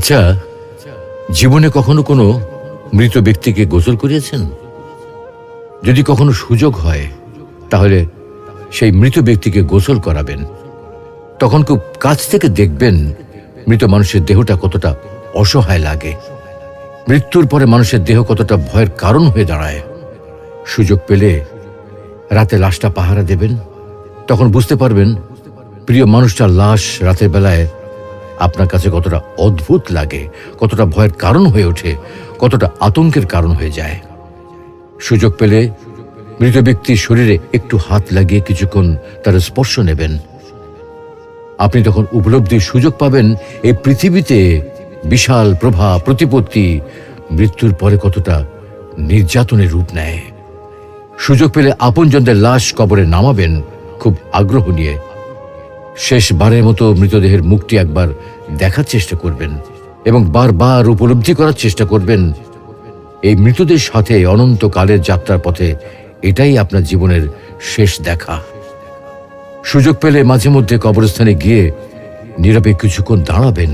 আচ্ছা, জীবনে কখনো কোনো মৃত ব্যক্তিকে গোসল করিয়েছেন? যদি কখনো সুযোগ হয় তাহলে সেই মৃত ব্যক্তিকে গোসল করাবেন। তখন খুব কাছ থেকে দেখবেন মৃত মানুষের দেহটা কতটা অসহায় লাগে, মৃত্যুর পরে মানুষের দেহ কতটা ভয়ের কারণ হয়ে দাঁড়ায়। সুযোগ পেলে রাতে লাশটা পাহারা দেবেন, তখন বুঝতে পারবেন প্রিয় মানুষটার লাশ রাতের বেলায় আপনার কাছে কতটা অদ্ভুত লাগে, কতটা ভয়ের কারণ হয়ে ওঠে, কতটা আতঙ্কের কারণ হয়ে যায়। সুযোগ পেলে মৃত ব্যক্তির শরীরে একটু হাত লাগিয়ে কিছুক্ষণ তার স্পর্শ নেবেন। আপনি তখন উপলব্ধির সুযোগ পাবেন এই পৃথিবীতে বিশাল প্রভা প্রতিপত্তি মৃত্যুর পরে কতটা নির্যাতনের রূপ নেয়। সুযোগ পেলে আপনজনদের লাশ কবরে নামাবেন খুব আগ্রহ নিয়ে। শেষবারের মতো মৃতদেহের মুখটি একবার দেখার চেষ্টা করবেন এবং বারবার উপলব্ধি করার চেষ্টা করবেন এই মৃতদের সাথে অনন্তকালের যাত্রার পথে এটাই আপনার জীবনের শেষ দেখা। সুযোগ পেলে মাঝে মধ্যে কবরস্থানে গিয়ে নীরবে কিছুক্ষণ দাঁড়াবেন।